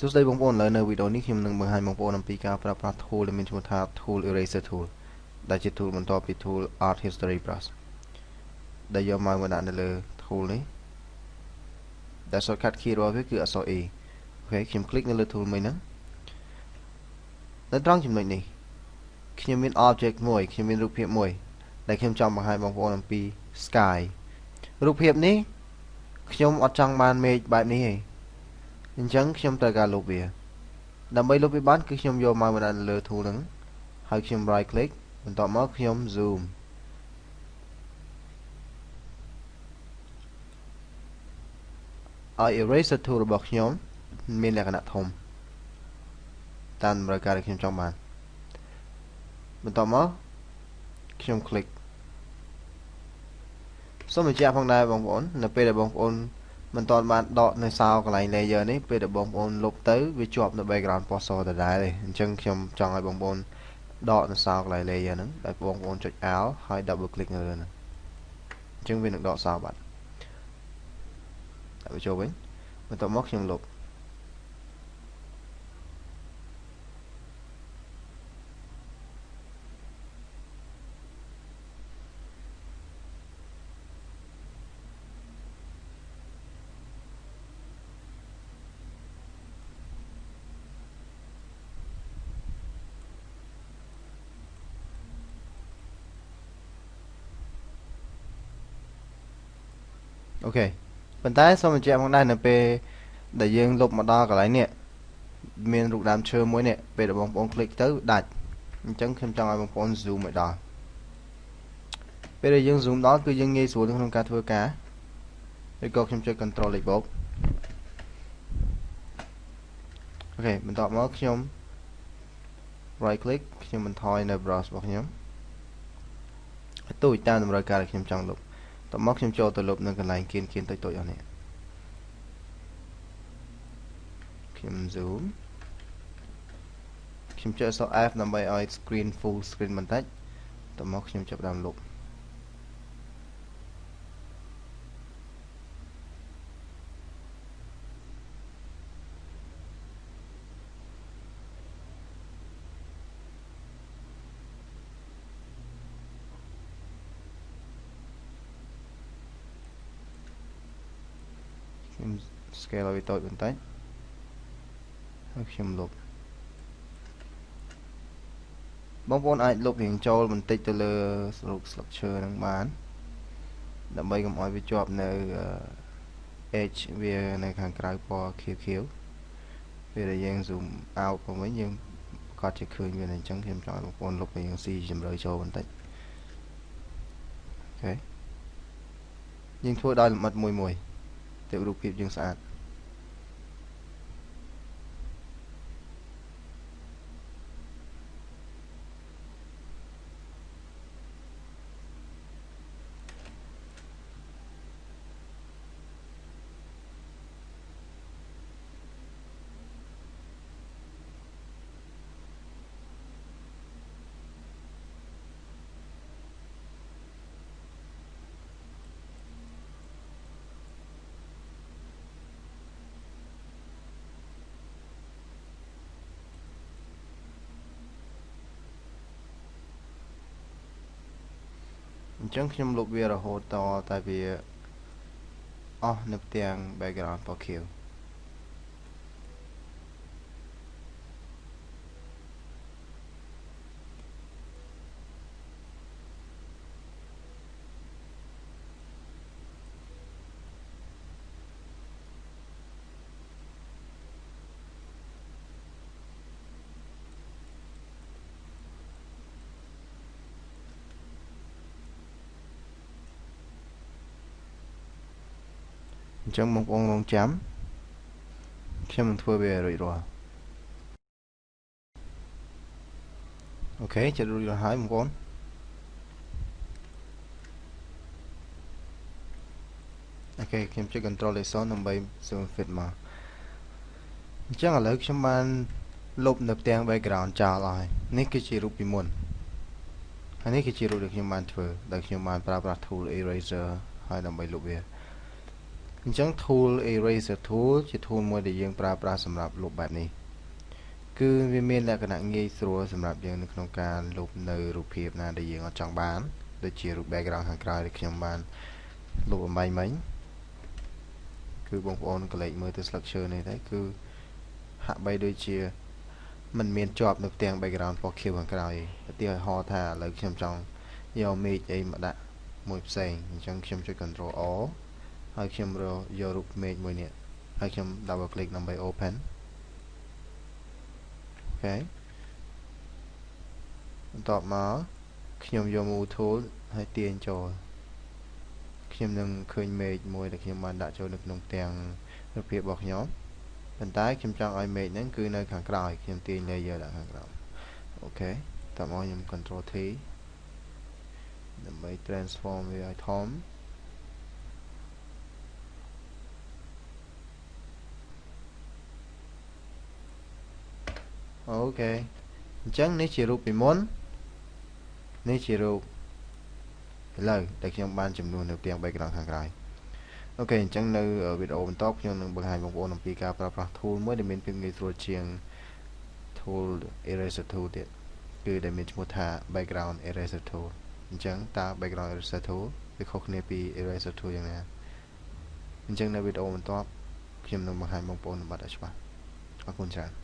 សួស្តីបងប្អូនឥឡូវនៅវីដេអូនេះខ្ញុំនឹងបង្ហាញបងប្អូនអំពីការប្រើប្រាស់ tool ដែលមានឈ្មោះថា tool eraser tool ដែលជា tool បន្ទាប់ពី tool art history brush ដែលយកមកដាក់នៅលើ tool នេះដែល shortcut key របស់វាគឺអក្សរ E អូខេខ្ញុំคลิกនៅលើ tool មួយហ្នឹងនៅត្រង់ចំណុចនេះខ្ញុំមាន object មួយខ្ញុំមានរូបភាពមួយដែលខ្ញុំចង់បង្ហាញបងប្អូនអំពី sky រូបភាពនេះខ្ញុំអត់ចង់បានមេឃបែបនេះទេអញ្ចឹងខ្ញុំត្រូវការលុបវាដើម្បីលុបវាបានគឺខ្ញុំយកមកដាក់លើ tool ហ្នឹងហើយខ្ញុំ right click បន្ទាប់មកខ្ញុំ zoom ឲ្យ eraser tool របស់ខ្ញុំមានលក្ខណៈធំតាមតម្រូវការដែលខ្ញុំចង់បានបន្ទាប់មកខ្ញុំ click សូមបញ្ជាក់ផងដែរបងប្អូននៅពេលដែលបងប្អូនមិនទាន់បានដកនៅសោកន្លែង layer នេះពេលដែលបងប្អូនលុបទៅវាជាប់នៅ background ពណ៌សដដែលទេអញ្ចឹងខ្ញុំចង់ឲ្យបងប្អូនដកនៅសោកន្លែង layer ហ្នឹងដែលបងប្អូនចុច Alt ហើយ double click នៅលើហ្នឹងអញ្ចឹងវានឹងដកសោបាត់ដាក់វាចូលវិញបន្ទាប់មកខ្ញុំលុបអូខេប៉ុន្តែសូមបញ្ជាក់ផងដែរនៅពេលដែលយើងលុបមកដល់កន្លែងនេះមានរូបដើមឈើមួយនេះពេលដែលបងប្អូនคลิกទៅដាច់អញ្ចឹងខ្ញុំចង់ឲ្យបងប្អូន zoom ឲ្យដល់ពេលដែលយើង zoom ដល់គឺយើងងាយស្រួលក្នុងការធ្វើការឬក៏ខ្ញុំចុច control លេខបូកអូខេបន្ទាប់មកខ្ញុំ right click ខ្ញុំបន្ថយនៅ brush របស់ខ្ញុំឲ្យទូចតាមតម្រូវការដែលខ្ញុំចង់លុបតមកខ្ញុំចូលទៅលុបនៅកន្លែងគៀនតូចៗអស់នេះខ្ញុំ zoom ខ្ញុំចុចអក្សរ F ដើម្បីឲ្យ screen full screen បន្តិចតមកខ្ញុំចាប់ដើមលុបខ្ញុំ scale ឲ្យតូចបន្តិចហើយខ្ញុំលុបបងប្អូនអាចលុបរៀងចូលបន្តិចទៅលើរូបស្លឹកឈើនឹងបានដើម្បីកុំឲ្យវាជាប់នៅ edge វានៅខាងក្រៅពណ៌ខៀវពេលដែលយើង zoom out ផងវិញយើងប្រកាសជាឃើញវាអញ្ចឹងខ្ញុំចង់ឲ្យបងប្អូនលុបរៀងស៊ីជម្រៅចូលបន្តិចអូខេយើងធ្វើដោយលម្អិតមួយទៅរូបភាពយើងស្អាតអញ្ចឹងខ្ញុំលុបវារហូតតតែវាអស់នៅផ្ទាំង background ពណ៌ខៀវអញ្ចឹងបងប្អូនរងចាំខ្ញុំនឹងធ្វើវារួចរាល់អូខេចិត្តរួចរាល់ហើយបងប្អូនអូខេខ្ញុំចុច control លេខ0ដើម្បី zoom fit មកអញ្ចឹងឥឡូវខ្ញុំបានលុបនៅផ្ទាំង background ចោលហើយនេះគឺជារូបពីមុនហើយនេះគឺជារូបដែលខ្ញុំបានធ្វើដែលខ្ញុំបានប្រើប្រាស់ tool eraser ហើយដើម្បីលុបវា អញ្ចឹង tool eraser tool ជា tool មួយដែលយើងប្រើប្រាស់សម្រាប់លុបបែបនេះគឺវាមានលក្ខណៈងាយស្រួលសម្រាប់យើងនៅក្នុងការលុបនៅរូបភាពណាដែលយើងអត់ចង់បានដូចជារូប background ខាងក្រោយដែលខ្ញុំបានលុបអំបញ្ញមិញគឺបងប្អូនកលេចមើលទៅស្លឹកឈើនេះទៅគឺហាក់បីដូចជាมันមានជាប់នៅផ្ទាំង background ពណ៌ខៀវខាងក្រោយឧទាហរណ៍ថាឥឡូវខ្ញុំចង់យកមេឃអីមកដាក់មួយផ្សេងអញ្ចឹងខ្ញុំចុច Control O ហើយខ្ញុំយករូបមេឃមួយនេះហើយខ្ញុំ double click ដើម្បី open អូខេបន្ទាប់មកខ្ញុំយក move tool ហើយទាញចូលខ្ញុំនឹងឃើញមេឃមួយដែលខ្ញុំបានដាក់ចូលនៅក្នុងផ្ទាំងរូបភាពរបស់ខ្ញុំប៉ុន្តែខ្ញុំចង់ឲ្យមេឃហ្នឹងគឺនៅខាងក្រោយខ្ញុំទាញ layer ដាក់ខាងក្រោយអូខេតោះមកខ្ញុំ Control T ដើម្បី transform វាឲ្យធំអូខេអញ្ចឹងនេះជារូបពីមុននេះជារូបឥឡូវដែលខ្ញុំបានចំនួននៅផ្ទាំង background ខាងក្រោយអូខេអញ្ចឹងនៅវីដេអូបន្តខ្ញុំនឹងបង្ហាញបងប្អូនអំពីការប្រើប្រាស់ tool មួយដែលមានភាពងាយស្រួលជាង tool eraser tool ទៀតគឺដែលមានឈ្មោះថា background eraser tool អញ្ចឹងតើ background eraser tool វាខុសគ្នាពី eraser tool យ៉ាងណាអញ្ចឹងនៅវីដេអូបន្តខ្ញុំនឹងបង្ហាញបងប្អូនលម្អិតឲ្យច្បាស់អរគុណច្រើន